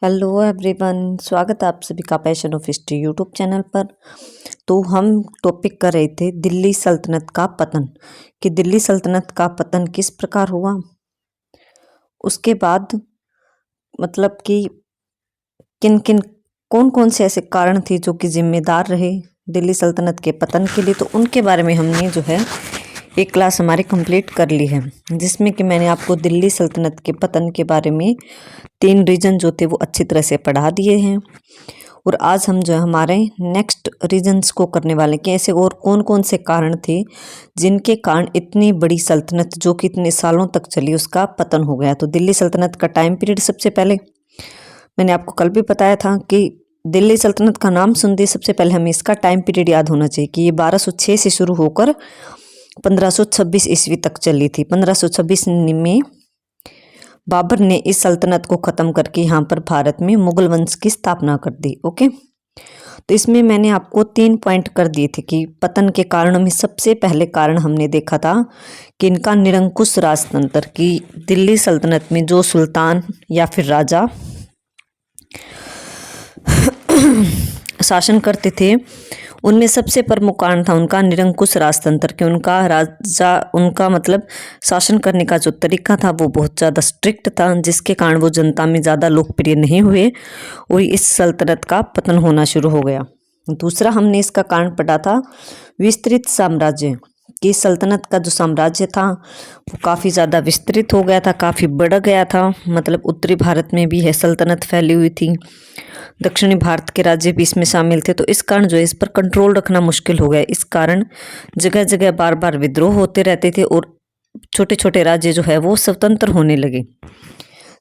Hello everyone, स्वागत है आप सभी का passion of history YouTube channel पर। तो हम टॉपिक कर रहे थे दिल्ली सल्तनत का पतन, कि दिल्ली सल्तनत का पतन किस प्रकार हुआ। उसके बाद मतलब कि किन किन कौन कौन से ऐसे कारण थे जो कि जिम्मेदार रहे दिल्ली सल्तनत के पतन के लिए। तो उनके बारे में हमने जो है एक क्लास हमारी कंप्लीट कर ली है, जिसमें कि मैंने आपको दिल्ली सल्तनत के पतन के बारे में 3 रीजन जो थे वो अच्छी तरह से पढ़ा दिए हैं। और आज हम जो है हमारे नेक्स्ट रीजन्स को करने वाले कि ऐसे और कौन कौन से कारण थे जिनके कारण इतनी बड़ी सल्तनत जो कि इतने सालों तक चली उसका पतन हो गया। तो दिल्ली सल्तनत का टाइम पीरियड सबसे पहले मैंने आपको कल भी बताया था कि दिल्ली सल्तनत का नाम सुनते सबसे पहले हमें इसका टाइम पीरियड याद होना चाहिए कि ये 1206 से शुरू होकर 1526 ईस्वी तक चली थी। 1526 में बाबर ने इस सल्तनत को ख़त्म करके यहाँ पर भारत में मुगल वंश की स्थापना कर दी। ओके, तो इसमें मैंने आपको 3 पॉइंट कर दिए थे कि पतन के कारणों में सबसे पहले कारण हमने देखा था कि इनका निरंकुश राजतंत्र, की दिल्ली सल्तनत में जो सुल्तान या फिर राजा शासन करते थे उनमें सबसे प्रमुख कारण था उनका निरंकुश राजतंत्र, कि उनका मतलब शासन करने का जो तरीका था वो बहुत ज़्यादा स्ट्रिक्ट था, जिसके कारण वो जनता में ज़्यादा लोकप्रिय नहीं हुए और इस सल्तनत का पतन होना शुरू हो गया। दूसरा हमने इसका कारण पढ़ा था विस्तृत साम्राज्य, कि सल्तनत का जो साम्राज्य था वो काफ़ी ज़्यादा विस्तृत हो गया था, काफ़ी बढ़ गया था। मतलब उत्तरी भारत में भी है सल्तनत फैली हुई थी, दक्षिणी भारत के राज्य भी इसमें शामिल थे। तो इस कारण जो है इस पर कंट्रोल रखना मुश्किल हो गया। इस कारण जगह जगह बार बार विद्रोह होते रहते थे और छोटे छोटे राज्य जो है वो स्वतंत्र होने लगे,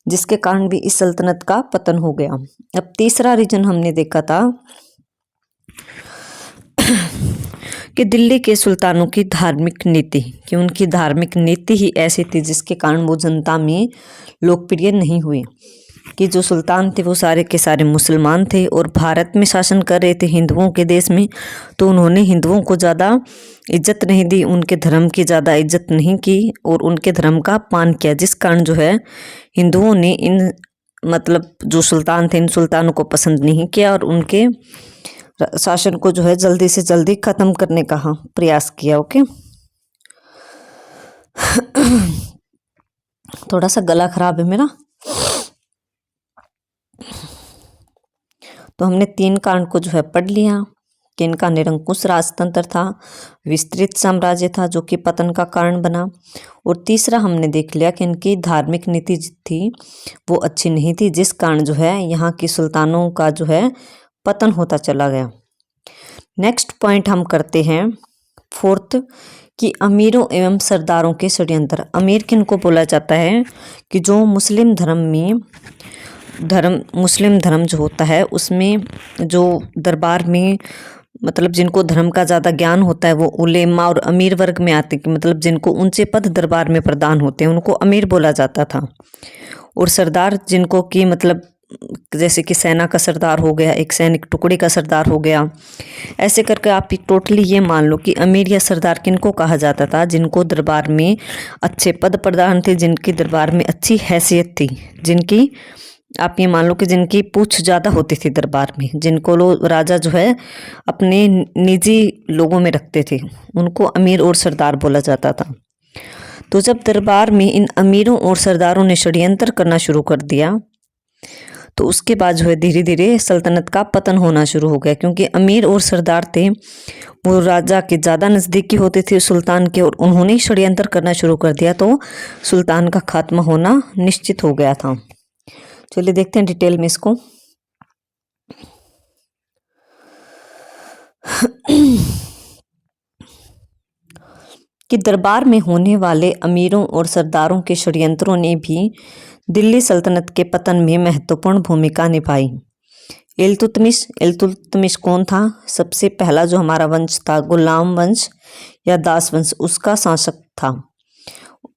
जिसके कारण भी इस सल्तनत का पतन हो गया। अब तीसरा रीजन हमने देखा था कि दिल्ली के सुल्तानों की धार्मिक नीति, कि उनकी धार्मिक नीति ही ऐसी थी जिसके कारण वो जनता में लोकप्रिय नहीं हुए। कि जो सुल्तान थे वो सारे के सारे मुसलमान थे और भारत में शासन कर रहे थे हिंदुओं के देश में, तो उन्होंने हिंदुओं को ज़्यादा इज्जत नहीं दी, उनके धर्म की ज़्यादा इज्जत नहीं की और उनके धर्म का अपमान किया, जिस कारण जो है हिंदुओं ने इन मतलब जो सुल्तान थे इन सुल्तानों को पसंद नहीं किया और उनके शासन को जो है जल्दी से जल्दी ख़त्म करने का प्रयास किया। ओके, थोड़ा सा गला खराब है मेरा। तो हमने 3 कारण को जो है पढ़ लिया कि इनका निरंकुश राजतंत्र था, विस्तृत साम्राज्य था जो कि पतन का कारण बना, और तीसरा हमने देख लिया कि इनकी धार्मिक नीति थी वो अच्छी नहीं थी, जिस कारण जो है यहाँ की सुल्तानों का जो है पतन होता चला गया। नेक्स्ट पॉइंट हम करते हैं 4th, कि अमीरों एवं सरदारों के षड्यंत्र। अमीर किनको बोला जाता है कि जो मुस्लिम धर्म जो होता है उसमें जो दरबार में मतलब जिनको धर्म का ज़्यादा ज्ञान होता है वो उलेमा और अमीर वर्ग में आते हैं, कि मतलब जिनको ऊंचे पद दरबार में प्रदान होते हैं उनको अमीर बोला जाता था। और सरदार जिनको कि मतलब जैसे कि सेना का सरदार हो गया, एक सैनिक टुकड़ी का सरदार हो गया, ऐसे करके आप टोटली ये मान लो कि अमीर या सरदार किनको कहा जाता था, जिनको दरबार में अच्छे पद प्रदान थे, जिनकी दरबार में अच्छी हैसियत थी, जिनकी आप ये मान लो कि जिनकी पूछ ज़्यादा होती थी दरबार में, जिनको लोग राजा जो है अपने निजी लोगों में रखते थे, उनको अमीर और सरदार बोला जाता था। तो जब दरबार में इन अमीरों और सरदारों ने षड्यंत्र करना शुरू कर दिया तो उसके बाद जो है धीरे धीरे सल्तनत का पतन होना शुरू हो गया, क्योंकि अमीर और सरदार थे वो राजा के ज़्यादा नज़दीकी होते थे सुल्तान के, और उन्होंने षड्यंत्र करना शुरू कर दिया तो सुल्तान का खात्मा होना निश्चित हो गया था। चलिए देखते हैं डिटेल में इसको। कि दरबार में होने वाले अमीरों और सरदारों के षड्यंत्रों ने भी दिल्ली सल्तनत के पतन में महत्वपूर्ण भूमिका निभाई। इल्तुतमिश कौन था? सबसे पहला जो हमारा वंश था गुलाम वंश या दास वंश, उसका शासक था।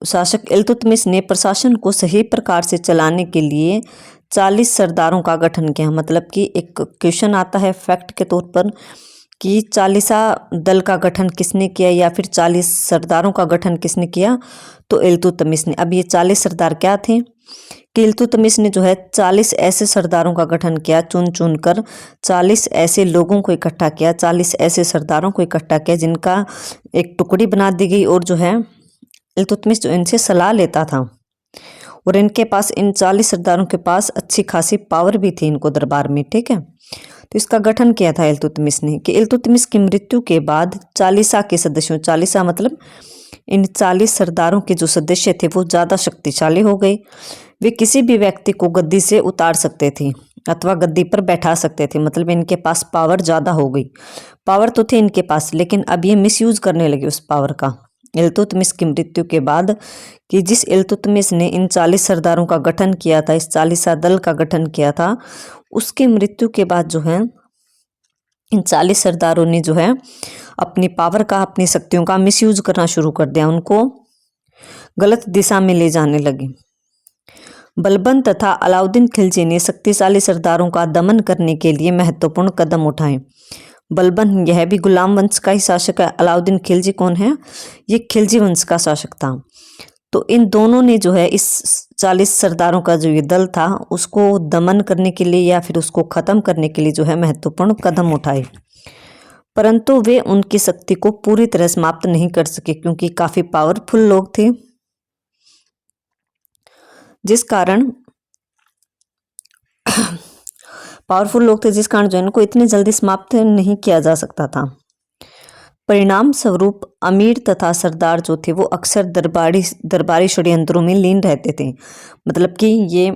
शासक इल्तुतमिश ने प्रशासन को सही प्रकार से चलाने के लिए 40 सरदारों का गठन किया। मतलब कि एक क्वेश्चन आता है फैक्ट के तौर पर कि 40 दल का गठन किसने किया या फिर 40 सरदारों का गठन किसने किया, तो इल्तुतमिश ने। अब ये 40 सरदार क्या थे? कि इल्तुतमिश ने जो है 40 ऐसे सरदारों का गठन किया, चुन चुन कर 40 ऐसे लोगों को इकट्ठा किया, 40 ऐसे सरदारों को इकट्ठा किया जिनका एक टुकड़ी बना दी गई। और जो है इल्तुतमिश जो इनसे सलाह लेता था, और इनके पास, इन 40 सरदारों के पास अच्छी खासी पावर भी थी इनको दरबार में, ठीक है। तो इसका गठन किया था इल्तुतमिश ने कि इल्तुतमिश की मृत्यु के बाद चालीसा के सदस्यों, चालीसा मतलब इन 40 सरदारों के जो सदस्य थे वो ज़्यादा शक्तिशाली हो गए। वे किसी भी व्यक्ति को गद्दी से उतार सकते थे अथवा गद्दी पर बैठा सकते थे, मतलब इनके पास पावर ज़्यादा हो गई। पावर तो थे इनके पास, लेकिन अब ये मिसयूज करने लगे उस पावर का इल्तुतमिश की मृत्यु के बाद। कि जिस इल्तुतमिश ने इन 40 सरदारों का गठन किया था, इस 40 दल का गठन किया था, उसकी मृत्यु के बाद जो है इन 40 सरदारों ने जो है अपनी पावर का, अपनी शक्तियों का मिसयूज करना शुरू कर दिया, उनको गलत दिशा में ले जाने लगे। बलबन तथा अलाउद्दीन खिलजी ने शक्तिशाली सरदारों का दमन करने के लिए महत्वपूर्ण कदम उठाए। बलबन यह भी गुलाम वंश का ही शासक है। अलाउद्दीन खिलजी कौन है? ये खिलजी वंश का शासक था। तो इन दोनों ने जो है इस 40 सरदारों का जो ये दल था उसको दमन करने के लिए या फिर उसको खत्म करने के लिए जो है महत्वपूर्ण कदम उठाए, परंतु वे उनकी शक्ति को पूरी तरह समाप्त नहीं कर सके क्योंकि काफी पावरफुल लोग थे, जिस कारण जिस कारण जो इनको इतनी जल्दी समाप्त नहीं किया जा सकता था। परिणाम स्वरूप अमीर तथा सरदार जो थे वो अक्सर दरबारी षड्यंत्रों में लीन रहते थे, मतलब कि ये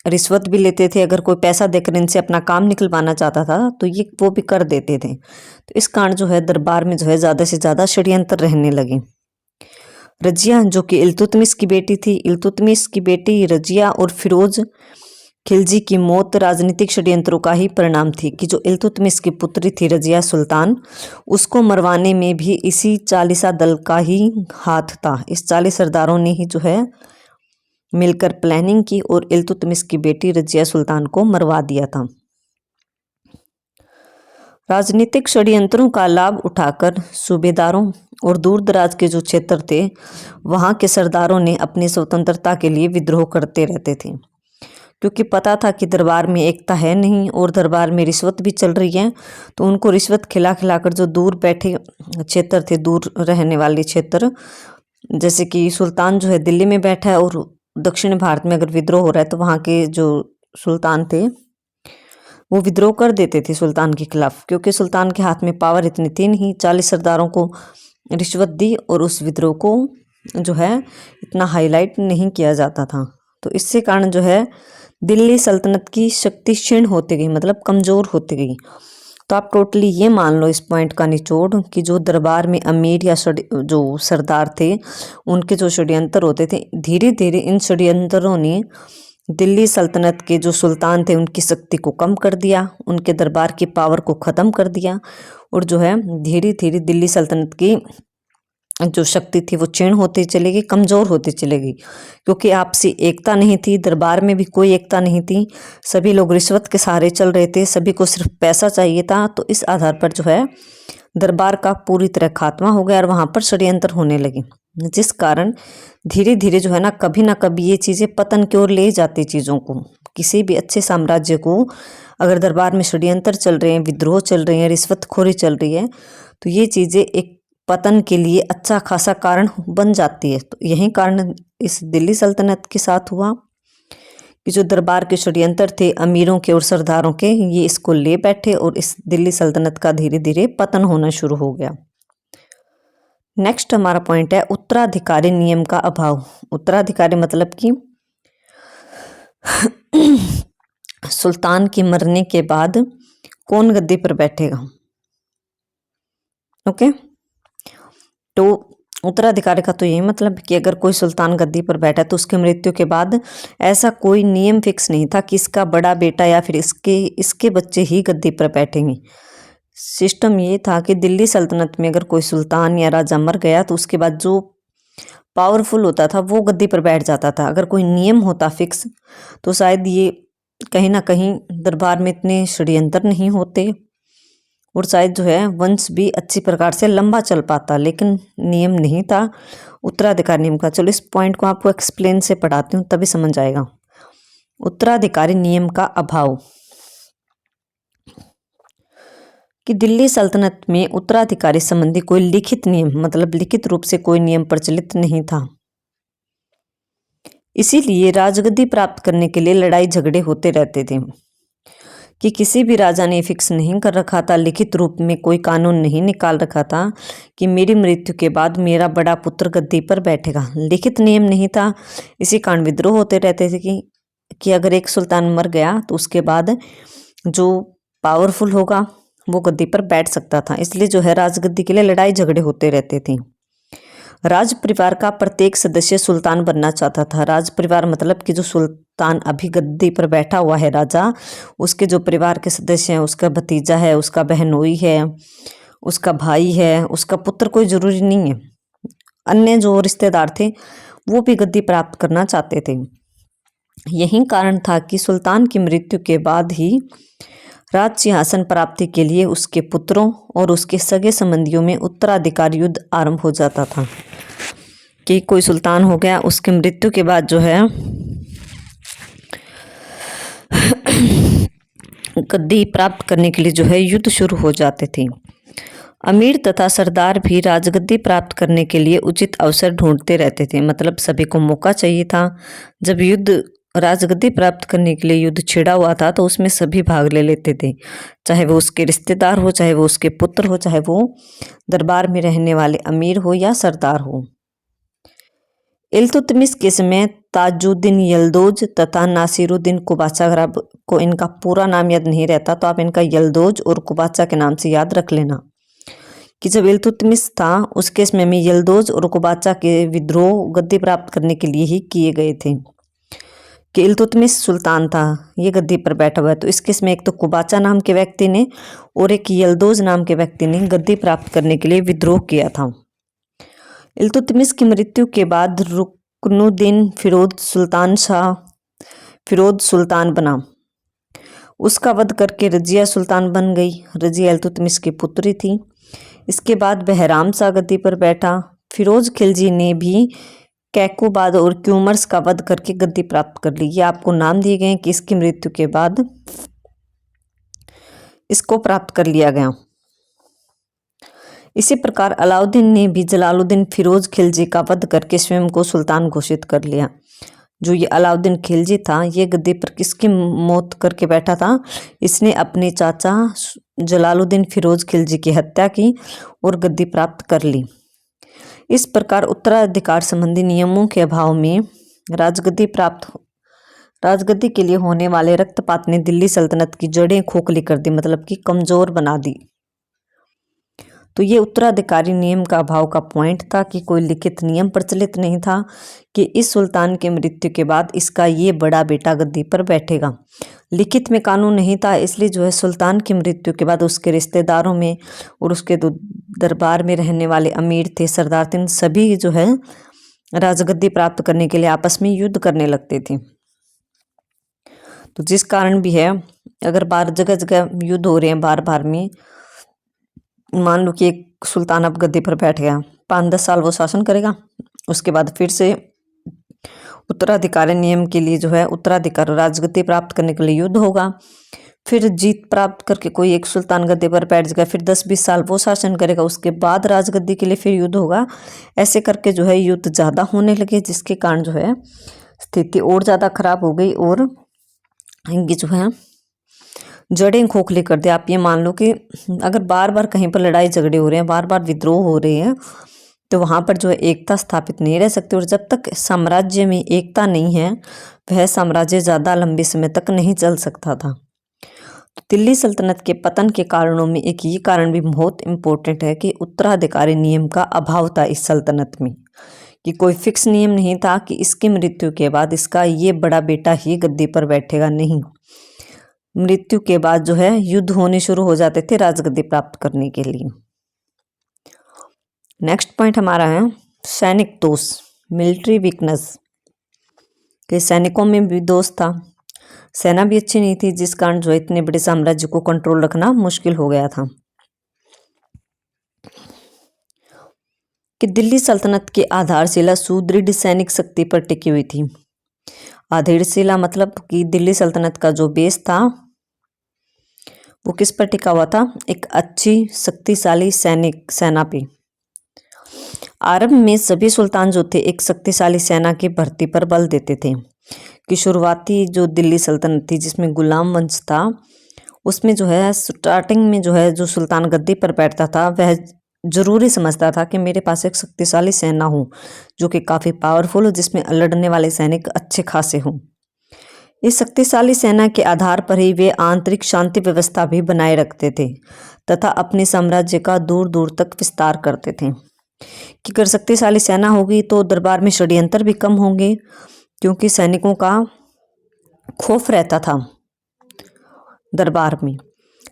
रिश्वत भी लेते थे। अगर कोई पैसा देकर इनसे अपना काम निकलवाना चाहता था तो ये वो भी कर देते थे। तो इस कारण जो है दरबार में जो है ज़्यादा से ज़्यादा षड्यंत्र रहने लगे। रजिया जो कि इल्तुतमिश की बेटी थी, इल्तुतमिश की बेटी रजिया और फिरोज खिलजी की मौत राजनीतिक षड्यंत्रों का ही परिणाम थी। कि जो इल्तुतमिश की पुत्री थी रजिया सुल्तान, उसको मरवाने में भी इसी 40 दल का ही हाथ था। इस 40 सरदारों ने ही जो है मिलकर प्लानिंग की और इल्तुतमिश की बेटी रजिया सुल्तान को मरवा दिया था। राजनीतिक षड्यंत्रों का लाभ उठाकर सूबेदारों और दूर दराज के जो क्षेत्र थे वहाँ के सरदारों ने अपनी स्वतंत्रता के लिए विद्रोह करते रहते थे, क्योंकि पता था कि दरबार में एकता है नहीं और दरबार में रिश्वत भी चल रही है। तो उनको रिश्वत खिला खिलाकर जो दूर बैठे क्षेत्र थे, दूर रहने वाले क्षेत्र, जैसे कि सुल्तान जो है दिल्ली में बैठा है और दक्षिण भारत में अगर विद्रोह हो रहा है तो वहाँ के जो सुल्तान थे वो विद्रोह कर देते थे सुल्तान के खिलाफ, क्योंकि सुल्तान के हाथ में पावर इतनी थी नहीं। 40 सरदारों को रिश्वत दी और उस विद्रोह को जो है इतना हाईलाइट नहीं किया जाता था। तो इससे कारण जो है दिल्ली सल्तनत की शक्ति क्षीण होती गई, मतलब कमज़ोर होती गई। तो आप टोटली ये मान लो इस पॉइंट का निचोड़ कि जो दरबार में अमीर या जो सरदार थे उनके जो षड्यंत्र होते थे, धीरे धीरे इन षड्यंत्रों ने दिल्ली सल्तनत के जो सुल्तान थे उनकी शक्ति को कम कर दिया, उनके दरबार की पावर को ख़त्म कर दिया और जो है धीरे धीरे दिल्ली सल्तनत की जो शक्ति थी वो क्षीण होती चली गई, कमज़ोर होती चली गई, क्योंकि आपसी एकता नहीं थी। दरबार में भी कोई एकता नहीं थी, सभी लोग रिश्वत के सहारे चल रहे थे, सभी को सिर्फ पैसा चाहिए था। तो इस आधार पर जो है दरबार का पूरी तरह खात्मा हो गया और वहाँ पर षड्यंत्र होने लगे, जिस कारण धीरे धीरे जो है ना कभी ये चीज़ें पतन की ओर ले जाती चीज़ों को। किसी भी अच्छे साम्राज्य को अगर दरबार में षड्यंत्र चल रहे हैं, विद्रोह चल रहे हैं, रिश्वतखोरी चल रही है, तो ये चीज़ें एक पतन के लिए अच्छा खासा कारण बन जाती है। तो यही कारण इस दिल्ली सल्तनत के साथ हुआ कि जो दरबार के षड्यंत्र थे अमीरों के और सरदारों के, ये इसको ले बैठे और इस दिल्ली सल्तनत का धीरे धीरे पतन होना शुरू हो गया। नेक्स्ट हमारा पॉइंट है उत्तराधिकारी नियम का अभाव। उत्तराधिकारी मतलब कि सुल्तान के मरने के बाद कौन गद्दी पर बैठेगा। ओके, तो उत्तराधिकारी का तो यही मतलब कि अगर कोई सुल्तान गद्दी पर बैठा तो उसकी मृत्यु के बाद ऐसा कोई नियम फिक्स नहीं था कि इसका बड़ा बेटा या फिर इसके बच्चे ही गद्दी पर बैठेंगे। सिस्टम ये था कि दिल्ली सल्तनत में अगर कोई सुल्तान या राजा मर गया तो उसके बाद जो पावरफुल होता था वो गद्दी पर बैठ जाता था। अगर कोई नियम होता फिक्स तो शायद ये कहीं ना कहीं दरबार में इतने षड्यंत्र नहीं होते और शायद जो है वंश भी अच्छी प्रकार से लंबा चल पाता, लेकिन नियम नहीं था उत्तराधिकार नियम का। चलो इस पॉइंट को आपको एक्सप्लेन से पढ़ाती हूँ, तभी समझ आएगा। उत्तराधिकारी नियम का अभाव, कि दिल्ली सल्तनत में उत्तराधिकारी संबंधी कोई लिखित नियम, मतलब लिखित रूप से कोई नियम प्रचलित नहीं था। इसीलिए राजगद्दी प्राप्त करने के लिए लड़ाई झगड़े होते रहते थे, कि किसी भी राजा ने फिक्स नहीं कर रखा था, लिखित रूप में कोई कानून नहीं निकाल रखा था कि मेरी मृत्यु के बाद मेरा बड़ा पुत्र गद्दी पर बैठेगा। लिखित नियम नहीं था, इसी कारण विद्रोह होते रहते थे कि अगर एक सुल्तान मर गया तो उसके बाद जो पावरफुल होगा वो गद्दी पर बैठ सकता था। इसलिए जो है राजगद्दी के लिए लड़ाई झगड़े होते रहते थे। राज परिवार का प्रत्येक सदस्य सुल्तान बनना चाहता था। राज परिवार मतलब कि जो सुल्तान अभी गद्दी पर बैठा हुआ है राजा, उसके जो परिवार के सदस्य हैं, उसका भतीजा है, उसका बहनोई है, उसका भाई है, उसका पुत्र, कोई जरूरी नहीं है, अन्य जो रिश्तेदार थे वो भी गद्दी प्राप्त करना चाहते थे। यही कारण था कि सुल्तान की मृत्यु के बाद ही राज सिंहासन प्राप्ति के लिए उसके पुत्रों और उसके सगे संबंधियों में उत्तराधिकार युद्ध आरंभ हो जाता था। कि कोई सुल्तान हो गया, उसकी मृत्यु के बाद जो है गद्दी प्राप्त करने के लिए जो है युद्ध शुरू हो जाते थे। अमीर तथा सरदार भी राजगद्दी प्राप्त करने के लिए उचित अवसर ढूंढते रहते थे, मतलब सभी को मौका चाहिए था। जब युद्ध राजगद्दी प्राप्त करने के लिए युद्ध छिड़ा हुआ था तो उसमें सभी भाग ले लेते थे, चाहे वो उसके रिश्तेदार हो, चाहे वो उसके पुत्र हो, चाहे वो दरबार में रहने वाले अमीर हो या सरदार हो। इल्तुतमिश के समय ताजुद्दीन यल्दौज तथा नासिरुद्दीन कुबाचा, अगर आपको इनका पूरा नाम याद नहीं रहता तो आप इनका यल्दौज और कुबाचा के नाम से याद रख लेना, कि जब इल्तुतमिश था उसके समय में यल्दौज और कुबाचा के विद्रोह गद्दी प्राप्त करने के लिए ही किए गए थे। कि इल्तुतमिश सुल्तान था, ये गद्दी पर बैठा हुआ है, तो इसके इसमें एक तो कुबाचा नाम के व्यक्ति ने और एक यल्दौज नाम के व्यक्ति ने गद्दी प्राप्त करने के लिए विद्रोह किया था। इल्तुतमिश की मृत्यु के बाद रुकनुद्दीन फिरोज सुल्तान बना। उसका वध करके रजिया सुल्तान बन गई। रजिया इल्तुतमिश की पुत्री थी। इसके बाद बहराम शाह गद्दी पर बैठा। फिरोज खिलजी ने भी कैकोबाद और क्यूमर्स का वध करके गद्दी प्राप्त कर ली। ये आपको नाम दिए गए कि इसकी मृत्यु के बाद इसको प्राप्त कर लिया गया। इसी प्रकार अलाउद्दीन ने भी जलालुद्दीन फिरोज खिलजी का वध करके स्वयं को सुल्तान घोषित कर लिया। जो ये अलाउद्दीन खिलजी था, ये गद्दी पर किसकी मौत करके बैठा था? इसने अपने चाचा जलालुद्दीन फिरोज खिलजी की हत्या की और गद्दी प्राप्त कर ली। इस प्रकार उत्तराधिकार संबंधी नियमों के अभाव में राजगद्दी के लिए होने वाले रक्तपात ने दिल्ली सल्तनत की जड़ें खोखली कर दी, मतलब कि कमजोर बना दी। तो ये उत्तराधिकारी नियम का अभाव का पॉइंट था कि कोई लिखित नियम प्रचलित नहीं था कि इस सुल्तान की मृत्यु के बाद इसका ये बड़ा बेटा गद्दी पर बैठेगा। लिखित में कानून नहीं था, इसलिए जो है सुल्तान की मृत्यु के बाद उसके रिश्तेदारों में और उसके दरबार में रहने वाले अमीर थे, सरदार थे, सभी जो है राजगद्दी प्राप्त करने के लिए आपस में युद्ध करने लगते थे। तो जिस कारण भी है, अगर बार जगह जगह युद्ध हो रहे हैं बार बार में, मान लो कि एक सुल्तान अब गद्दी पर बैठ गया, 5-10 साल वो शासन करेगा, उसके बाद फिर से उत्तराधिकारी नियम के लिए जो है उत्तराधिकार राजगद्दी प्राप्त करने के लिए युद्ध होगा। फिर जीत प्राप्त करके कोई एक सुल्तान गद्दी पर बैठ जाएगा, फिर 10-20 साल वो शासन करेगा, उसके बाद राजगद्दी के लिए फिर युद्ध होगा। ऐसे करके जो है युद्ध ज़्यादा होने लगे, जिसके कारण जो है स्थिति और ज़्यादा खराब हो गई और ये जो है जड़ें खोखली कर दिया। आप ये मान लो कि अगर बार बार कहीं पर लड़ाई झगड़े हो रहे हैं, बार बार विद्रोह हो रहे हैं, तो वहाँ पर जो है एकता स्थापित नहीं रह सकती। और जब तक साम्राज्य में एकता नहीं है, वह साम्राज्य ज़्यादा लंबे समय तक नहीं चल सकता था। दिल्ली सल्तनत के पतन के कारणों में एक ये कारण भी बहुत इम्पोर्टेंट है कि उत्तराधिकारी नियम का अभाव था इस सल्तनत में, कि कोई फिक्स नियम नहीं था कि इसकी मृत्यु के बाद इसका ये बड़ा बेटा ही गद्दी पर बैठेगा। नहीं, मृत्यु के बाद जो है युद्ध होने शुरू हो जाते थे राजगद्दी प्राप्त करने के लिए। नेक्स्ट पॉइंट हमारा है सैनिक दोष, मिलिट्री वीकनेस। कि सैनिकों में भी दोष था, सेना भी अच्छी नहीं थी, जिस कारण जो इतने बड़े साम्राज्य को कंट्रोल रखना मुश्किल हो गया था। कि दिल्ली सल्तनत की आधारशिला सुदृढ़ सैनिक शक्ति पर टिकी हुई थी। आधारशिला मतलब कि दिल्ली सल्तनत का जो बेस था वो किस पर टिका हुआ था? एक अच्छी शक्तिशाली सेना पे। आरंभ में सभी सुल्तान जो थे एक शक्तिशाली सेना की भर्ती पर बल देते थे कि शुरुआती जो दिल्ली सल्तनत थी जिसमें गुलाम वंश था, उसमें जो है स्टार्टिंग में जो है जो सुल्तान गद्दी पर बैठता था वह जरूरी समझता था कि मेरे पास एक शक्तिशाली सेना हो जो कि काफ़ी पावरफुल हो, जिसमें लड़ने वाले सैनिक अच्छे खासे हों। इस शक्तिशाली सेना के आधार पर ही वे आंतरिक शांति व्यवस्था भी बनाए रखते थे तथा अपने साम्राज्य का दूर दूर तक विस्तार करते थे। कि अगर शक्तिशाली सेना होगी तो दरबार में षड्यंत्र भी कम होंगे, क्योंकि सैनिकों का खौफ रहता था। दरबार में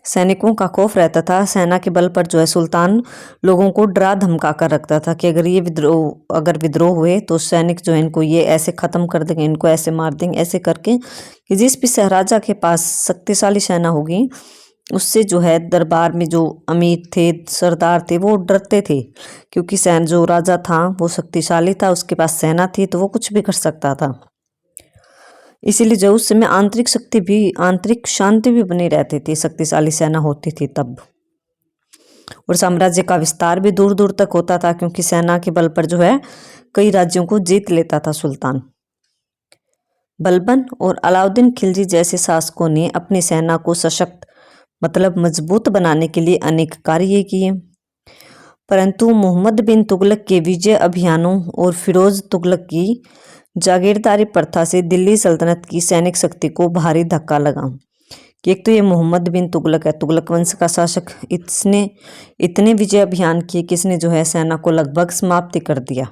सैनिकों का खौफ रहता था। सेना के बल पर जो है सुल्तान लोगों को डरा धमका कर रखता था कि अगर विद्रोह हुए तो सैनिक जो है इनको ये ऐसे ख़त्म कर देंगे, इनको ऐसे मार देंगे, ऐसे करके कि जिस भी राजा के पास शक्तिशाली सेना होगी उससे जो है दरबार में जो अमीर थे, सरदार थे, वो डरते थे, क्योंकि जो राजा था वो शक्तिशाली था, उसके पास सेना थी तो वो कुछ भी कर सकता था। इसीलिए जो उस समय आंतरिक शांति भी बनी रहती थी, शक्तिशाली सेना होती थी तब। और साम्राज्य का विस्तार भी दूर दूर तक होता था, क्योंकि सेना के बल पर जो है कई राज्यों को जीत लेता था सुल्तान। बलबन और अलाउद्दीन खिलजी जैसे शासकों ने अपनी सेना को सशक्त मतलब मजबूत बनाने के लिए अनेक कार्य किए, परंतु मोहम्मद बिन तुगलक के विजय अभियानों और फिरोज तुगलक की जागीरदारी प्रथा से दिल्ली सल्तनत की सैनिक शक्ति को भारी धक्का लगा। कि एक तो ये मोहम्मद बिन तुगलक है, तुगलक वंश का शासक, इसने इतने विजय अभियान किए कि इसने जो है सेना को लगभग समाप्ति कर दिया।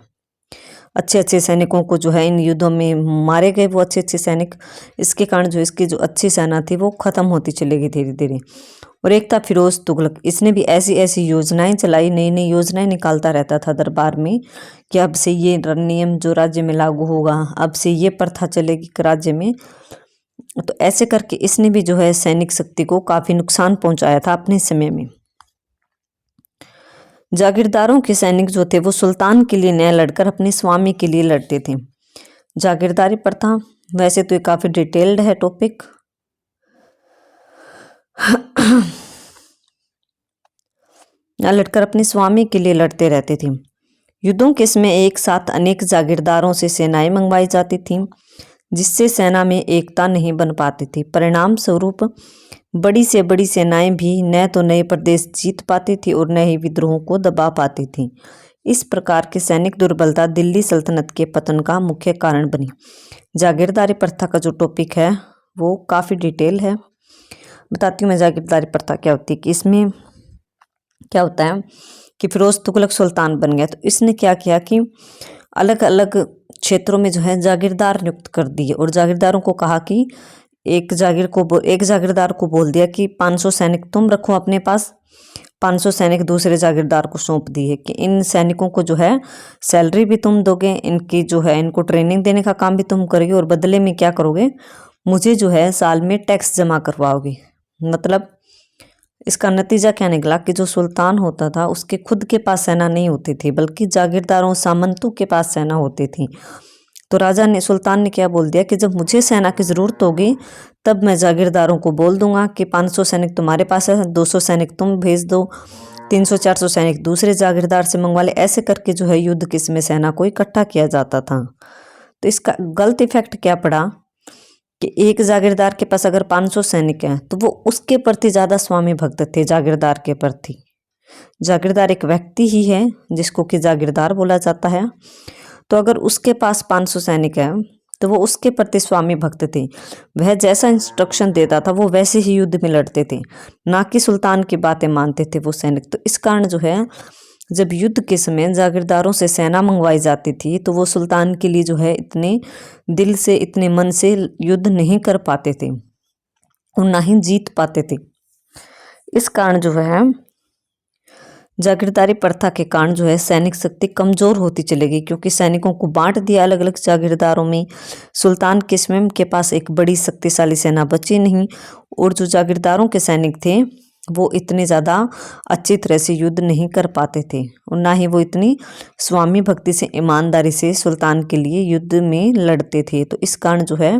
अच्छे अच्छे सैनिकों को जो है इन युद्धों में मारे गए, वो अच्छे अच्छे सैनिक। इसके कारण जो इसकी जो अच्छी सेना थी वो खत्म होती चली गई धीरे धीरे। और एक था फिरोज तुगलक, इसने भी ऐसी ऐसी योजनाएं चलाई, नई नई योजनाएं निकालता रहता था दरबार में कि अब से ये नियम जो राज्य में लागू होगा, अब से ये प्रथा चलेगी राज्य में। तो ऐसे करके इसने भी जो है सैनिक शक्ति को काफी नुकसान पहुंचाया था अपने समय में। जागीरदारों के सैनिक जो थे वो सुल्तान के लिए न लड़कर अपने स्वामी के लिए लड़ते थे। जागीरदारी प्रथा वैसे तो ये काफी डिटेल्ड है टॉपिक। लड़कर अपने स्वामी के लिए लड़ते रहते थे। युद्धों के समय एक साथ अनेक जागीरदारों से सेनाएं मंगवाई जाती थीं, जिससे सेना में एकता नहीं बन पाती थी। परिणाम स्वरूप बड़ी से बड़ी सेनाएं भी न तो नए प्रदेश जीत पाती थी और न ही विद्रोहों को दबा पाती थी। इस प्रकार की सैनिक दुर्बलता दिल्ली सल्तनत के पतन का मुख्य कारण बनी। जागीरदारी प्रथा का जो टॉपिक है वो काफ़ी डिटेल है, बताती हूँ मैं। जागीरदारी प्रथा क्या होती है कि इसमें क्या होता है कि फिरोज तुगलक सुल्तान बन गया तो इसने क्या किया कि अलग अलग क्षेत्रों में जो है जागीरदार नियुक्त कर दिए और जागीरदारों को कहा कि एक जागीरदार को बोल दिया कि 500 सैनिक तुम रखो अपने पास, 500 सैनिक दूसरे जागीरदार को सौंप दिए कि इन सैनिकों को जो है सैलरी भी तुम दोगे, इनकी जो है इनको ट्रेनिंग देने का काम भी तुम करोगे और बदले में क्या करोगे, मुझे जो है साल में टैक्स जमा करवाओगे। मतलब इसका नतीजा क्या निकला कि जो सुल्तान होता था उसके खुद के पास सेना नहीं होती थी, बल्कि जागीरदारों सामंतों के पास सेना होती थी। तो सुल्तान ने क्या बोल दिया कि जब मुझे सेना की ज़रूरत होगी तब मैं जागीरदारों को बोल दूंगा कि 500 सैनिक तुम्हारे पास है, 200 सैनिक तुम भेज दो, 300-400 सैनिक दूसरे जागीरदार से मंगवा ले। ऐसे करके जो है युद्ध के समय सेना को इकट्ठा किया जाता था। तो इसका गलत इफेक्ट क्या पड़ा कि एक जागीरदार के पास अगर 500 सैनिक हैं तो वो उसके प्रति ज़्यादा स्वामी भक्त थे जागीरदार के प्रति। जागीरदार एक व्यक्ति ही है जिसको कि जागीरदार बोला जाता है। तो अगर उसके पास 500 सैनिक हैं तो वो उसके प्रति स्वामी भक्त थे। वह जैसा इंस्ट्रक्शन देता था वो वैसे ही युद्ध में लड़ते थे, ना कि सुल्तान की बातें मानते थे वो सैनिक। तो इस कारण जो है जब युद्ध के समय जागीरदारों से सेना मंगवाई जाती थी तो वो सुल्तान के लिए जो है इतने दिल से, इतने मन से युद्ध नहीं कर पाते थे और ना ही जीत पाते थे। इस कारण जो है जागीरदारी प्रथा के कारण जो है सैनिक शक्ति कमजोर होती चली गई, क्योंकि सैनिकों को बांट दिया अलग अलग जागीरदारों में। सुल्तान के स्वयं के पास एक बड़ी शक्तिशाली सेना बची नहीं और जो जागीरदारों के सैनिक थे वो इतने ज़्यादा अच्छी तरह से युद्ध नहीं कर पाते थे और ना ही वो इतनी स्वामी भक्ति से ईमानदारी से सुल्तान के लिए युद्ध में लड़ते थे। तो इस कारण जो है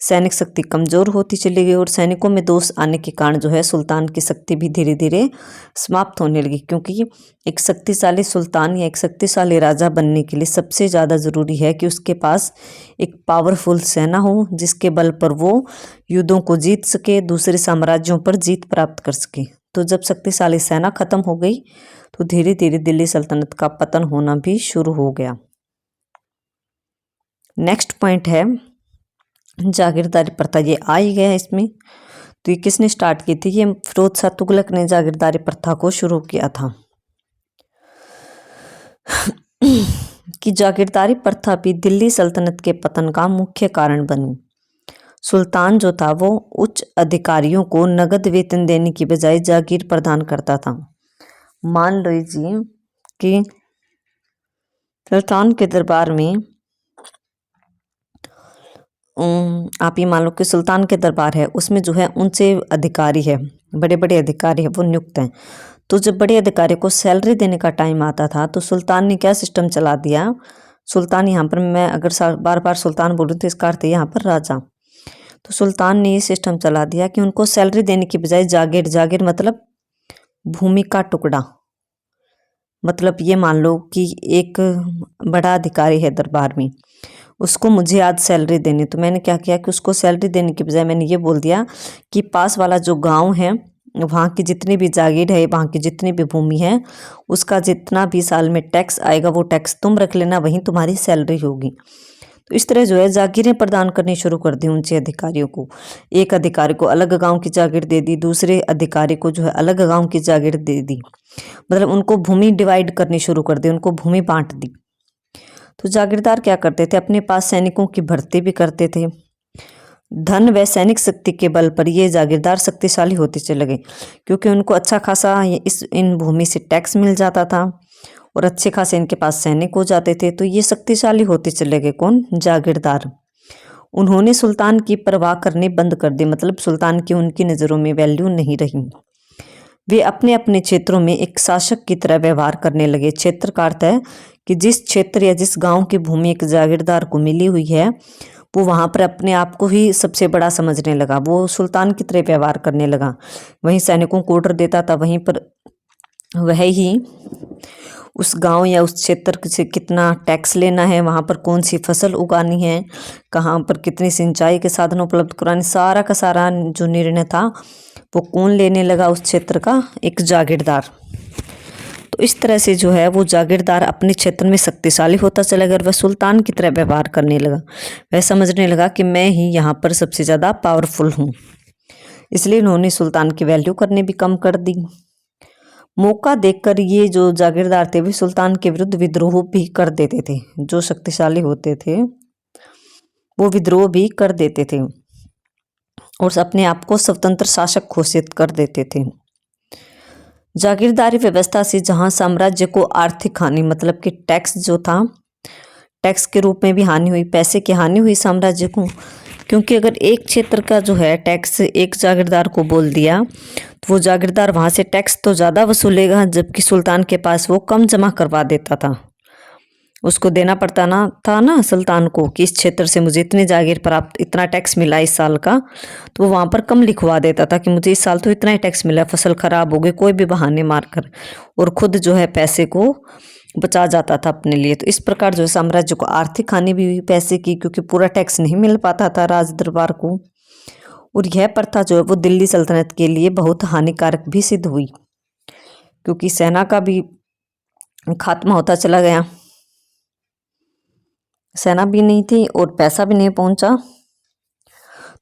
सैनिक शक्ति कमज़ोर होती चली गई और सैनिकों में दोष आने के कारण जो है सुल्तान की शक्ति भी धीरे धीरे समाप्त होने लगी, क्योंकि एक शक्तिशाली सुल्तान या एक शक्तिशाली राजा बनने के लिए सबसे ज़्यादा ज़रूरी है कि उसके पास एक पावरफुल सेना हो जिसके बल पर वो युद्धों को जीत सके, दूसरे साम्राज्यों पर जीत प्राप्त कर सके। तो जब शक्तिशाली सेना खत्म हो गई तो धीरे धीरे दिल्ली सल्तनत का पतन होना भी शुरू हो गया। नेक्स्ट पॉइंट है जागीरदारी प्रथा। ये आ ही गया इसमें। तो ये किसने स्टार्ट की थी? ये फिरोज शाह तुगलक ने जागीरदारी प्रथा को शुरू किया था। कि जागीरदारी प्रथा भी दिल्ली सल्तनत के पतन का मुख्य कारण बनी। सुल्तान जो था वो उच्च अधिकारियों को नगद वेतन देने की बजाय जागीर प्रदान करता था। मान लीजिए कि सुल्तान के दरबार में आप ये मान लो कि सुल्तान के दरबार है, उसमें जो है ऊंचे अधिकारी है, बड़े बड़े अधिकारी है, वो नियुक्त हैं। तो जब बड़े अधिकारी को सैलरी देने का टाइम आता था तो सुल्तान ने क्या सिस्टम चला दिया, सुल्तान यहाँ पर, मैं अगर बार बार सुल्तान बोल रही तो इसका अर्थ है यहाँ पर राजा, तो सुल्तान ने ये सिस्टम चला दिया कि उनको सैलरी देने की बजाय जागीर, जागीर मतलब भूमि का टुकड़ा, मतलब ये मान लो कि एक बड़ा अधिकारी है दरबार में, उसको मुझे आज सैलरी देनी, तो मैंने क्या किया कि उसको सैलरी देने के बजाय मैंने ये बोल दिया कि पास वाला जो गांव है वहाँ की जितनी भी जागीर है, वहाँ की जितनी भी भूमि है, उसका जितना भी साल में टैक्स आएगा वो टैक्स तुम रख लेना, वहीं तुम्हारी सैलरी होगी। तो इस तरह जो है जागीरें प्रदान करनी शुरू कर दी ऊंचे अधिकारियों को। एक अधिकारी को अलग गांव की जागीर दे दी, दूसरे अधिकारी को जो है अलग गांव की जागीर दे दी, मतलब उनको भूमि डिवाइड करनी शुरू कर दी, उनको भूमि बांट दी। तो जागीरदार क्या करते थे, अपने पास सैनिकों की भर्ती भी करते थे। धन व सैनिक शक्ति के बल पर ये जागीरदार शक्तिशाली होते चले गए, क्योंकि उनको अच्छा खासा इन भूमि से टैक्स मिल जाता था और अच्छे खासे इनके पास सैनिक हो जाते थे। तो ये शक्तिशाली होते चले गए। कौन? जागीरदार। उन्होंने सुल्तान की परवाह करनी बंद कर दी, मतलब सुल्तान की उनकी नज़रों में वैल्यू नहीं रही। वे अपने अपने क्षेत्रों में एक शासक की तरह व्यवहार करने लगे। क्षेत्र का अर्थ है कि जिस क्षेत्र या जिस गांव की भूमि एक जागीरदार को मिली हुई है वो वहाँ पर अपने आप को ही सबसे बड़ा समझने लगा, वो सुल्तान की तरह व्यवहार करने लगा। वहीं सैनिकों को ऑर्डर देता था, वहीं पर वह ही उस गांव या उस क्षेत्र से कितना टैक्स लेना है, वहाँ पर कौन सी फसल उगानी है, कहाँ पर कितनी सिंचाई के साधन उपलब्ध कराने, सारा का सारा जो निर्णय था वो कौन लेने लगा? उस क्षेत्र का एक जागीरदार। तो इस तरह से जो है वो जागीरदार अपने क्षेत्र में शक्तिशाली होता चला गया और वह सुल्तान की तरह व्यवहार करने लगा। वह समझने लगा कि मैं ही यहाँ पर सबसे ज़्यादा पावरफुल हूँ, इसलिए उन्होंने सुल्तान की वैल्यू करने भी कम कर दी। मौका देखकर ये जो जागीरदार थे वे सुल्तान के विरुद्ध विद्रोह भी कर देते थे। जो शक्तिशाली होते थे वो विद्रोह भी कर देते थे और अपने आप को स्वतंत्र शासक घोषित कर देते थे। जागीरदारी व्यवस्था से जहां साम्राज्य को आर्थिक हानि, मतलब कि टैक्स जो था, टैक्स के रूप में भी हानि हुई, पैसे की हानि हुई साम्राज्य को, क्योंकि अगर एक क्षेत्र का जो है टैक्स एक जागीरदार को बोल दिया तो वो जागीरदार वहाँ से टैक्स तो ज़्यादा वसूलेगा, जबकि सुल्तान के पास वो कम जमा करवा देता था। उसको देना पड़ता ना सुल्तान को कि इस क्षेत्र से मुझे इतने जागीर प्राप्त, इतना टैक्स मिला इस साल का, तो वो वहाँ पर कम लिखवा देता था कि मुझे इस साल तो इतना ही टैक्स मिला, फसल खराब हो गई, कोई भी बहाने मारकर, और खुद जो है पैसे को बचा जाता था अपने लिए। तो इस प्रकार जो है साम्राज्य को आर्थिक हानि भी हुई पैसे की, क्योंकि पूरा टैक्स नहीं मिल पाता था राज दरबार को। और यह प्रथा जो है वो दिल्ली सल्तनत के लिए बहुत हानिकारक भी सिद्ध हुई, क्योंकि सेना का भी खात्मा होता चला गया, सेना भी नहीं थी और पैसा भी नहीं पहुंचा।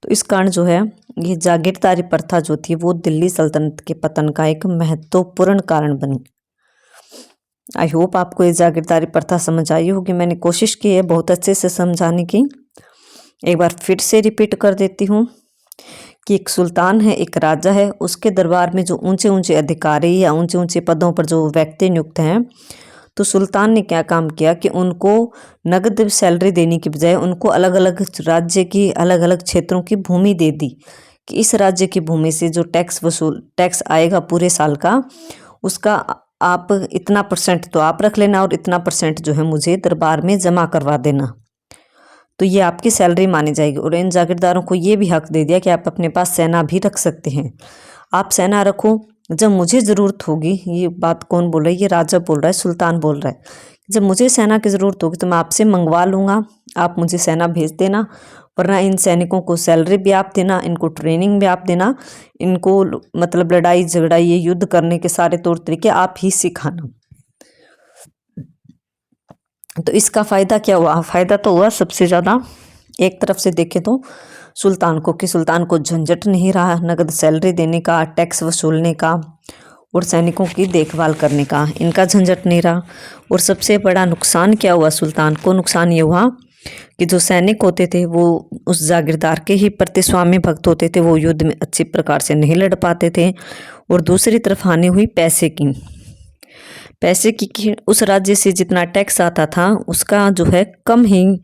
तो इस कारण जो है ये जागीरदारी प्रथा जो थी वो दिल्ली सल्तनत के पतन का एक महत्वपूर्ण कारण बनी। आई होप आपको ये जागीरदारी प्रथा समझ आई होगी। मैंने कोशिश की है बहुत अच्छे से समझाने की। एक बार फिर से रिपीट कर देती हूँ कि एक सुल्तान है, एक राजा है, उसके दरबार में जो ऊंचे ऊंचे अधिकारी या ऊंचे ऊंचे पदों पर जो व्यक्ति नियुक्त हैं, तो सुल्तान ने क्या काम किया कि उनको नगद सैलरी देने की बजाय उनको अलग अलग राज्य की अलग अलग क्षेत्रों की भूमि दे दी कि इस राज्य की भूमि से जो टैक्स आएगा पूरे साल का, उसका आप इतना % तो आप रख लेना और इतना % जो है मुझे दरबार में जमा करवा देना। तो ये आपकी सैलरी मानी जाएगी। और इन जागीरदारों को ये भी हक दे दिया कि आप अपने पास सेना भी रख सकते हैं। आप सेना रखो, जब मुझे ज़रूरत होगी, ये बात कौन बोल रहा है, ये राजा बोल रहा है, सुल्तान बोल रहा है, जब मुझे सेना की ज़रूरत होगी तो मैं आपसे मंगवा लूँगा, आप मुझे सेना भेज देना, वरना इन सैनिकों को सैलरी भी आप देना, इनको ट्रेनिंग भी आप देना, इनको मतलब लड़ाई झगड़ा ये युद्ध करने के सारे तौर तरीके आप ही सिखाना। तो इसका फ़ायदा क्या हुआ? फ़ायदा तो हुआ सबसे ज़्यादा एक तरफ से देखें तो सुल्तान को, कि सुल्तान को झंझट नहीं रहा नगद सैलरी देने का, टैक्स वसूलने का और सैनिकों की देखभाल करने का, इनका झंझट नहीं रहा। और सबसे बड़ा नुकसान क्या हुआ सुल्तान को? नुकसान ये हुआ कि जो सैनिक होते थे वो उस जागीरदार के ही प्रति स्वामी भक्त होते थे, वो युद्ध में अच्छी प्रकार से नहीं लड़ पाते थे। और दूसरी तरफ हानि हुई पैसे की कि उस राज्य से जितना टैक्स आता था उसका जो है कम ही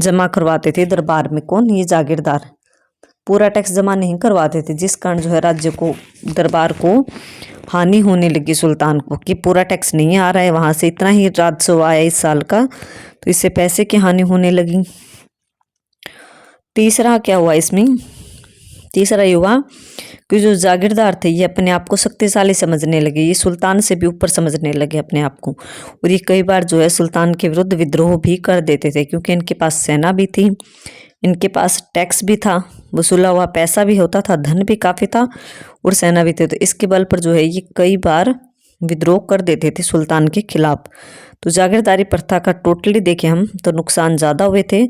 जमा करवाते थे दरबार में। कौन? ये जागीरदार पूरा टैक्स जमा नहीं करवाते थे, जिस कारण जो है राज्य को, दरबार को हानि होने लगी सुल्तान को, कि पूरा टैक्स नहीं आ रहा है, वहाँ से इतना ही राजस्व आया इस साल का, तो इससे पैसे की हानि होने लगी। तीसरा क्या हुआ इसमें? तीसरा ये हुआ कि जो जागीरदार थे ये अपने आप को शक्तिशाली समझने लगे, ये सुल्तान से भी ऊपर समझने लगे अपने आप को। और ये कई बार जो है सुल्तान के विरुद्ध विद्रोह भी कर देते थे, क्योंकि इनके पास सेना भी थी, इनके पास टैक्स भी था, वसूला हुआ पैसा भी होता था, धन भी काफ़ी था और सेना भी थी। तो इसके बल पर जो है ये कई बार विद्रोह कर देते थे सुल्तान के खिलाफ। तो जागीरदारी प्रथा का टोटली देखें हम तो नुकसान ज़्यादा हुए थे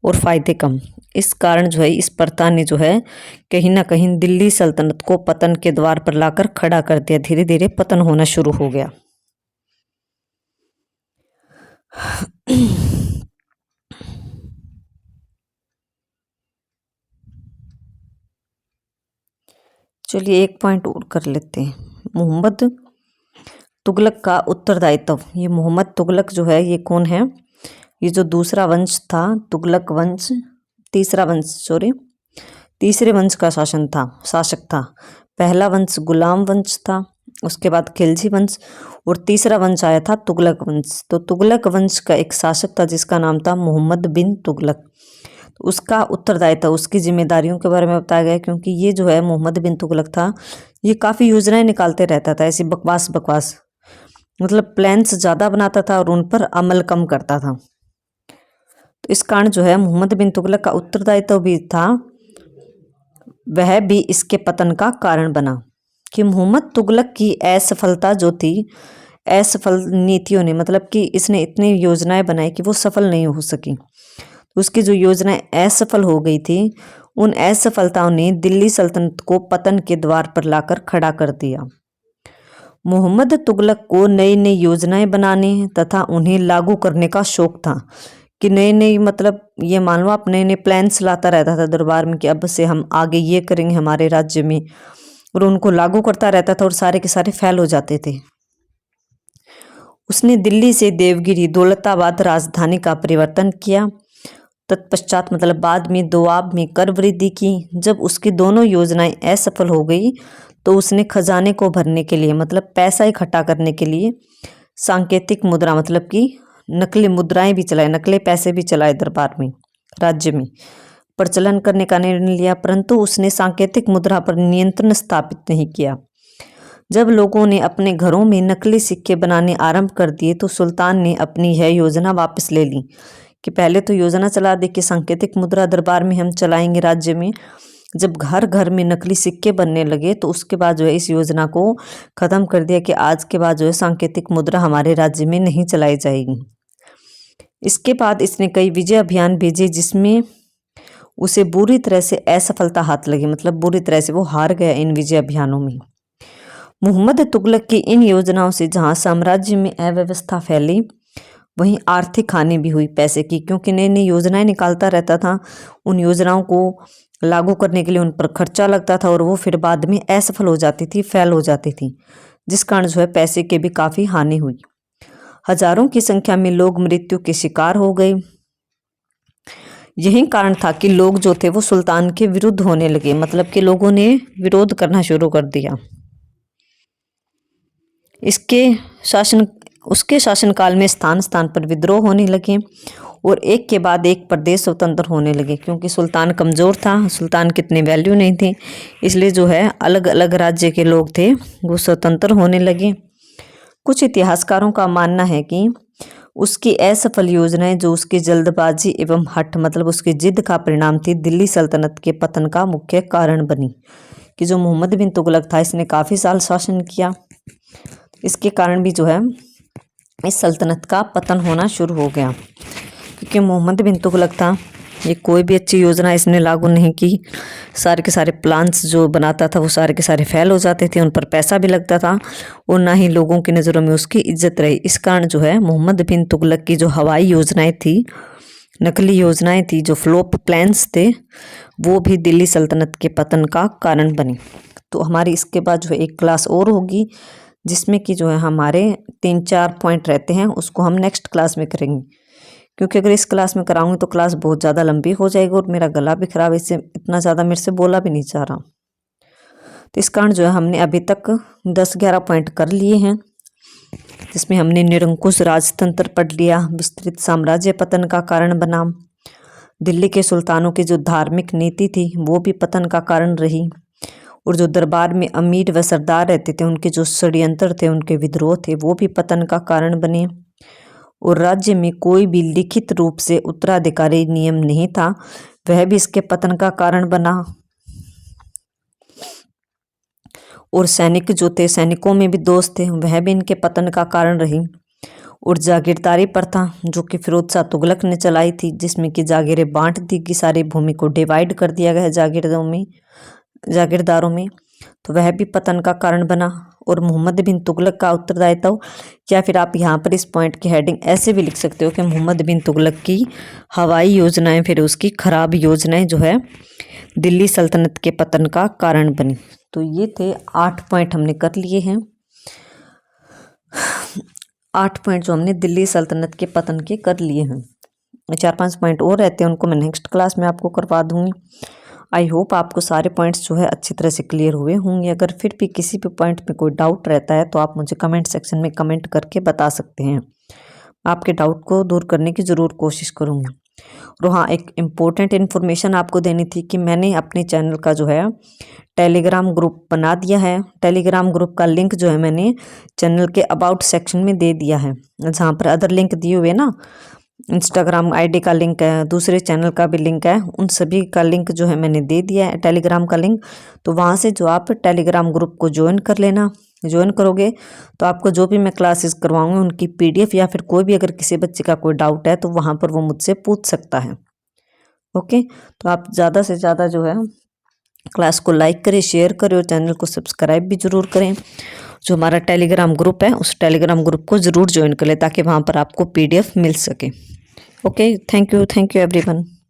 और फायदे कम। इस कारण जो है इस प्रथा ने जो है कहीं ना कहीं दिल्ली सल्तनत को पतन के द्वार पर लाकर खड़ा कर दिया। धीरे धीरे पतन होना शुरू हो गया। चलिए एक पॉइंट और कर लेते हैं, मोहम्मद तुगलक का उत्तरदायित्व। ये मोहम्मद तुगलक जो है ये कौन है? ये जो दूसरा वंश था तुगलक वंश, तीसरे वंश का शासक था। पहला वंश गुलाम वंश था, उसके बाद खिलजी वंश और तीसरा वंश आया था तुगलक वंश। तो तुगलक वंश का एक शासक था जिसका नाम था मोहम्मद बिन तुगलक। उसका उत्तरदायित्व, उसकी जिम्मेदारियों के बारे में बताया गया, क्योंकि ये जो है मोहम्मद बिन तुगलक था, ये काफ़ी योजनाएं निकालते रहता था, ऐसी बकवास मतलब प्लान्स ज़्यादा बनाता था और उन पर अमल कम करता था। तो इस कारण जो है मोहम्मद बिन तुगलक का उत्तरदायित्व भी था, वह भी इसके पतन का कारण बना। कि मोहम्मद तुगलक की असफलता जो थी, असफल नीतियों ने, मतलब कि इसने इतनी योजनाएं बनाई कि वो सफल नहीं हो सकी। उसकी जो योजनाएं असफल हो गई थी, उन असफलताओं ने दिल्ली सल्तनत को पतन के द्वार पर लाकर खड़ा कर दिया। मोहम्मद तुगलक को नई नई योजनाएं बनाने तथा उन्हें लागू करने का शौक था। कि नई नई, मतलब ये मान लो आप नए नए प्लान्स लाता रहता था दरबार में कि अब से हम आगे ये करेंगे हमारे राज्य में, और उनको लागू करता रहता था और सारे के सारे फेल हो जाते थे। उसने दिल्ली से देवगिरी दौलताबाद राजधानी का परिवर्तन किया। तत्पश्चात मतलब बाद में दोआब में कर वृद्धि की। जब उसकी दोनों योजनाएं असफल हो गई तो उसने खजाने को भरने के लिए, मतलब पैसा इकट्ठा करने के लिए सांकेतिक मुद्रा, मतलब कि नकली मुद्राएं भी चलाए, नकली पैसे भी चलाए दरबार में, राज्य में प्रचलन करने का निर्णय लिया। परंतु उसने सांकेतिक मुद्रा पर नियंत्रण स्थापित नहीं किया। जब लोगों ने अपने घरों में नकली सिक्के बनाने आरंभ कर दिए तो सुल्तान ने अपनी यह योजना वापस ले ली। कि पहले तो योजना चला दी कि सांकेतिक मुद्रा दरबार में हम चलाएंगे राज्य में, जब घर घर में नकली सिक्के बनने लगे तो उसके बाद जो है इस योजना को ख़त्म कर दिया कि आज के बाद जो है सांकेतिक मुद्रा हमारे राज्य में नहीं चलाई जाएगी। इसके बाद इसने कई विजय अभियान भेजे जिसमें उसे बुरी तरह से असफलता हाथ लगी, मतलब बुरी तरह से वो हार गया इन विजय अभियानों में। मोहम्मद तुगलक की इन योजनाओं से जहाँ साम्राज्य में अव्यवस्था फैली, वहीं आर्थिक हानि भी हुई पैसे की, क्योंकि नई नई योजनाएं निकालता रहता था, उन योजनाओं को लागू करने के लिए उन पर खर्चा लगता था और वो फिर बाद में असफल हो जाती थी, फेल हो जाती थी, जिस कारण जो है पैसे की भी काफ़ी हानि हुई। हजारों की संख्या में लोग मृत्यु के शिकार हो गए। यही कारण था कि लोग जो थे वो सुल्तान के विरुद्ध होने लगे, मतलब कि लोगों ने विरोध करना शुरू कर दिया। इसके शासन उसके शासनकाल में स्थान स्थान पर विद्रोह होने लगे और एक के बाद एक प्रदेश स्वतंत्र होने लगे, क्योंकि सुल्तान कमज़ोर था, सुल्तान की इतनी वैल्यू नहीं थी, इसलिए जो है अलग अलग राज्य के लोग थे वो स्वतंत्र होने लगे। कुछ इतिहासकारों का मानना है कि उसकी असफल योजनाएं जो उसकी जल्दबाजी एवं हठ मतलब उसकी जिद का परिणाम थी, दिल्ली सल्तनत के पतन का मुख्य कारण बनी। कि जो मोहम्मद बिन तुगलक था इसने काफ़ी साल शासन किया, इसके कारण भी जो है इस सल्तनत का पतन होना शुरू हो गया। क्योंकि मोहम्मद बिन तुगलक था, ये कोई भी अच्छी योजना इसने लागू नहीं की, सारे के सारे प्लान्स जो बनाता था वो सारे के सारे फेल हो जाते थे, उन पर पैसा भी लगता था और ना ही लोगों की नज़रों में उसकी इज्जत रही। इस कारण जो है मोहम्मद बिन तुगलक की जो हवाई योजनाएं थी, नकली योजनाएं थी, जो फ्लोप प्लान्स थे, वो भी दिल्ली सल्तनत के पतन का कारण बनी। तो हमारी इसके बाद जो है एक क्लास और होगी जिसमें कि जो है हमारे 3-4 पॉइंट रहते हैं, उसको हम नेक्स्ट क्लास में करेंगे। क्योंकि अगर इस क्लास में कराऊंगी तो क्लास बहुत ज़्यादा लंबी हो जाएगी और मेरा गला भी खराब है, इससे इतना ज़्यादा मेरे से बोला भी नहीं जा रहा। तो इस कारण जो है हमने अभी तक 10-11 पॉइंट कर लिए हैं, जिसमें हमने निरंकुश राजतंत्र पढ़ लिया, विस्तृत साम्राज्य पतन का कारण बना, दिल्ली के सुल्तानों की जो धार्मिक नीति थी वो भी पतन का कारण रही, और जो दरबार में अमीर व सरदार रहते थे उनके जो षड्यंत्र थे, उनके विद्रोह थे, वो भी पतन का कारण बने, और राज्य में कोई भी लिखित रूप से उत्तराधिकारी नियम नहीं था, वह भी इसके पतन का कारण बना, और सैनिक जो थे, सैनिकों में भी दोष थे, वह भी इनके पतन का कारण रही, और जागीरदारी प्रथा जो कि फिरोज शाह तुगलक ने चलाई थी, जिसमें कि जागीरें बांट दी कि सारी भूमि को डिवाइड कर दिया गया जागीरदारों में, तो वह भी पतन का कारण बना, और मोहम्मद बिन तुगलक का उत्तरदायित्व, या फिर आप यहाँ पर इस पॉइंट की हेडिंग ऐसे भी लिख सकते हो कि मोहम्मद बिन तुगलक की हवाई योजनाएं, फिर उसकी खराब योजनाएं जो है दिल्ली सल्तनत के पतन का कारण बनी। तो ये थे 8 पॉइंट हमने कर लिए हैं, 8 पॉइंट जो हमने दिल्ली सल्तनत के पतन के कर लिए हैं। 4-5 पॉइंट और रहते हैं, उनको मैं नेक्स्ट क्लास में आपको करवा दूंगी। आई होप आपको सारे पॉइंट्स जो है अच्छी तरह से क्लियर हुए होंगे। अगर फिर भी किसी भी पॉइंट में कोई डाउट रहता है तो आप मुझे कमेंट सेक्शन में कमेंट करके बता सकते हैं, आपके डाउट को दूर करने की ज़रूर कोशिश करूँगी। और हाँ, एक इम्पोर्टेंट इन्फॉर्मेशन आपको देनी थी कि मैंने अपने चैनल का जो है टेलीग्राम ग्रुप बना दिया है। टेलीग्राम ग्रुप का लिंक जो है मैंने चैनल के अबाउट सेक्शन में दे दिया है, जहाँ पर अदर लिंक दिए हुए ना, इंस्टाग्राम आईडी का लिंक है, दूसरे चैनल का भी लिंक है, उन सभी का लिंक जो है मैंने दे दिया है, टेलीग्राम का लिंक। तो वहाँ से जो आप टेलीग्राम ग्रुप को ज्वाइन कर लेना। ज्वाइन करोगे तो आपको जो भी मैं क्लासेस करवाऊंगी उनकी PDF या फिर कोई भी अगर किसी बच्चे का कोई डाउट है तो वहाँ पर वो मुझसे पूछ सकता है। ओके, तो आप ज़्यादा से ज़्यादा जो है क्लास को लाइक करें, शेयर करें और चैनल को सब्सक्राइब भी ज़रूर करें। जो हमारा टेलीग्राम ग्रुप है उस टेलीग्राम ग्रुप को ज़रूर ज्वाइन कर लें ताकि वहाँ पर आपको PDF मिल सके। Okay, thank you everyone.